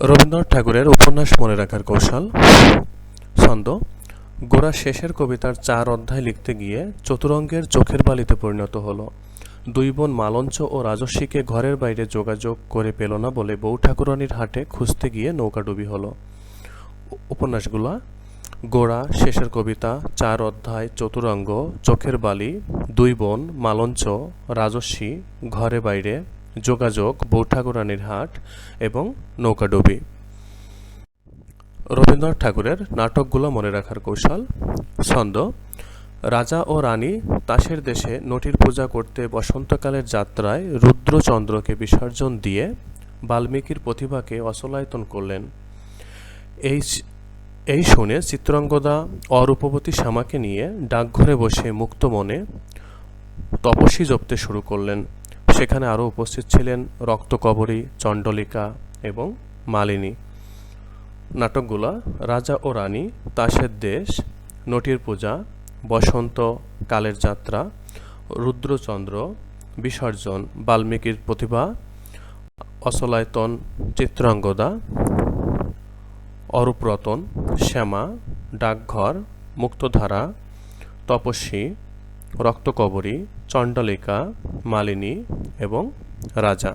রবীন্দ্রনাথ ঠাকুরের উপন্যাস মনে রাখার কৌশল। ছন্দ: গোরা শেষের কবিতার 4 অধ্যায় লিখতে গিয়ে চতুরঙ্গের চোখের বালিতে পরিণত হলো। দুই বোন মালঞ্চ ও রাজস্বীকে ঘরের বাইরে যোগাযোগ করে পেল না বলে বউ ঠাকুরানীর হাটে খুঁজতে গিয়ে নৌকাডুবি হলো। উপন্যাসগুলা: গোরা শেষের কবিতা, 4 অধ্যায়, চতুরঙ্গ, চোখের বালি, দুই বোন, মালঞ্চ, রাজস্বী, ঘরে বাইরে, যোগাযোগ, বউ ঠাকুরানীর হাট এবং নৌকাডুবি। রবীন্দ্রনাথ ঠাকুরের নাটকগুলো মনে রাখার কৌশল। ছন্দ: রাজা ও রানী তাসের দেশে নটির পূজা করতে বসন্তকালের যাত্রায় রুদ্রচন্দ্রকে বিসর্জন দিয়ে বাল্মীকির প্রতিভাকে অচলায়তন করলেন। এই শুনে চিত্রাঙ্গদা অরূপবতী শ্যামাকে নিয়ে ডাকঘরে বসে মুক্ত মনে তপস্বী জপতে শুরু করলেন। সেখানে আরও উপস্থিত ছিলেন রক্তকবরী, চণ্ডলিকা এবং মালিনী। নাটকগুলা: রাজা ও রানী, তাসের দেশ, নটির পূজা, বসন্ত কালের যাত্রা, রুদ্রচন্দ্র, বিসর্জন, বাল্মীকির প্রতিভা, অচলায়তন, চিত্রাঙ্গদা, অরূপরতন, শ্যামা, ডাকঘর, মুক্তধারা, তপস্বী, রক্তকবরী, চণ্ডলিকা, মালিনী এবং রাজা।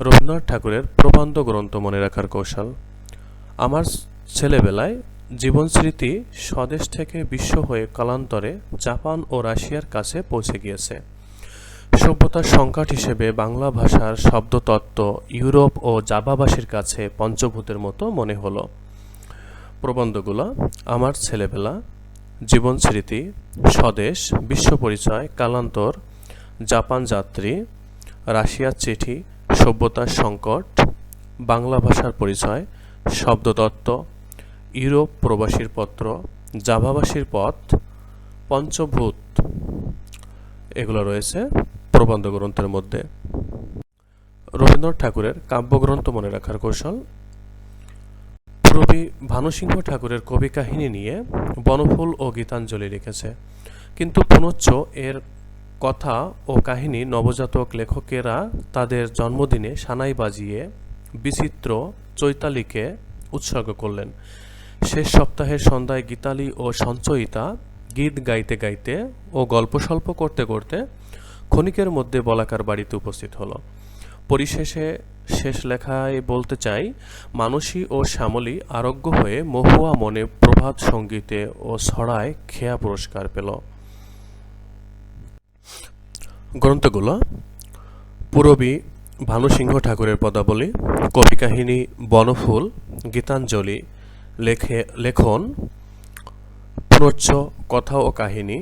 রবীন্দ্রনাথ ঠাকুরের প্রবন্ধ গ্রন্থ মনে রাখার কৌশল। আমার ছেলেবেলায় জীবনস্মৃতি স্বদেশ থেকে বিশ্ব হয়ে কালান্তরে জাপান ও রাশিয়ার কাছে পৌঁছে গিয়েছে। সভ্যতার সংকট হিসেবে বাংলা ভাষার শব্দতত্ত্ব ইউরোপ ও জাভাবাসীর কাছে পঞ্চভূতের মতো মনে হলো। প্রবন্ধগুলো: আমার ছেলেবেলা, জীবনস্মৃতি, স্বদেশ, বিশ্ব পরিচয়, কালান্তর, জাপান যাত্রী, রাশিয়ার চিঠি, সভ্যতার সংকট, বাংলা ভাষার পরিচয়, শব্দতত্ত্ব, ইউরোপ প্রবাসীর পত্র, জাভাবাসীর পথ, পঞ্চভূত, এগুলো রয়েছে প্রবন্ধ গ্রন্থের মধ্যে। রবীন্দ্রনাথ ঠাকুরের কাব্যগ্রন্থ মনে রাখার কৌশল। কবি ভানুসিংহ ঠাকুরের কবি কাহিনী নিয়ে বনফুল ও গীতাঞ্জলি লিখেছে, কিন্তু পুনশ্চ এর কথা ও কাহিনী নবজাতক লেখকেরা তাদের জন্মদিনে সানাই বাজিয়ে বিচিত্র চৈতালিকে উৎসর্গ করলেন। শেষ সপ্তাহের সন্ধ্যায় গীতালি ও সঞ্চয়িতা গীত গাইতে গাইতে ও গল্প স্বল্প করতে করতে ক্ষণিকের মধ্যে বলাকার বাড়িতে উপস্থিত হলো। পরিশেষে শেষ লেখায় বলতে চাই, মানসী ও শ্যামলী আরোগ্য হয়ে মহুয়া মনে প্রভাত সঙ্গীতে ও ছড়ায় খেয়া পুরস্কার পেল। গ্রন্থগুলো: পূরবী ভানুসিংহ ঠাকুরের পদাবলী, কবি কাহিনী বনফুল, গীতাঞ্জলি, লেখন, পুনশ্চ কথা ও কাহিনী,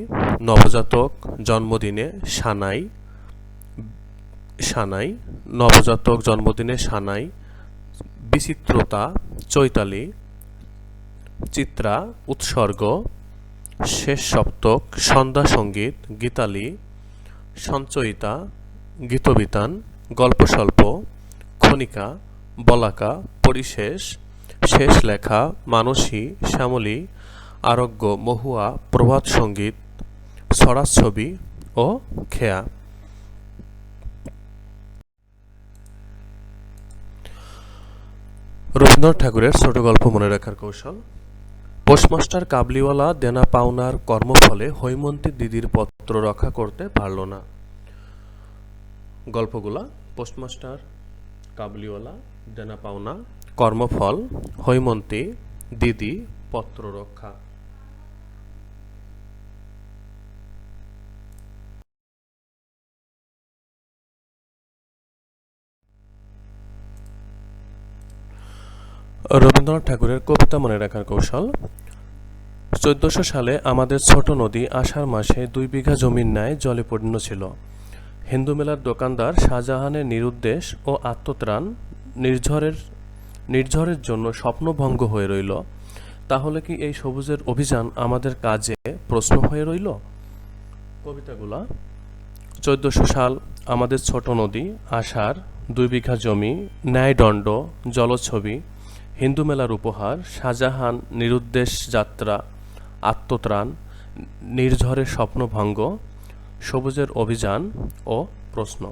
নবজাতক জন্মদিনে সানাই, নবজাতক জন্মদিনে সানাই, বিচিত্রতা, চৈতালি, চিত্রা, উৎসর্গ, শেষ সপ্তক, সন্ধ্যা সঙ্গীত, গীতালি, সঞ্চয়িতা, গীতবিতান, গল্পস্বল্প, ক্ষণিকা, বলাকা, পরিশেষ, শেষ লেখা, মানসী, শ্যামলী, আরোগ্য, মহুয়া, প্রভাত সঙ্গীত, ছড়াছবি ও খেয়া। রবীন্দ্রনাথ ঠাকুরের ছোট গল্প মনে রাখার কৌশল। পোস্টমাস্টার কাবলিওয়ালা দেনা পাওনার কর্মফলে হৈমন্তী দিদির পত্র রক্ষা করতে পারল না। গল্পগুলা: পোস্টমাস্টার কাবলিওয়ালা দেনা পাওনা, কর্মফল, হৈমন্তী দিদি পত্র রক্ষা। রবীন্দ্রনাথ ঠাকুরের কবিতা মনে রাখার কৌশল। 1400 সালে আমাদের ছোট নদী আষাঢ় মাসে 2 বিঘা জমির ন্যায় জলে পূর্ণ ছিল। হিন্দু মেলার দোকানদার শাহজাহানের নিরুদ্দেশ ও আত্মত্রাণ নির্ঝরের জন্য স্বপ্নভঙ্গ হয়ে রইল। তাহলে কি এই সবুজের অভিযান আমাদের কাজে প্রশ্ন হয়ে রইল? কবিতাগুলা: 1400 সাল, আমাদের ছোট নদী, আষাঢ়, 2 বিঘা জমি, ন্যায়দণ্ড, জলছবি, হিন্দু মেলার উপহার, শাহজাহান, নিরুদ্দেশ যাত্রা, আত্মত্রাণ, নির্ঝরের স্বপ্নভঙ্গ, সবুজের অভিযান ও প্রশ্ন।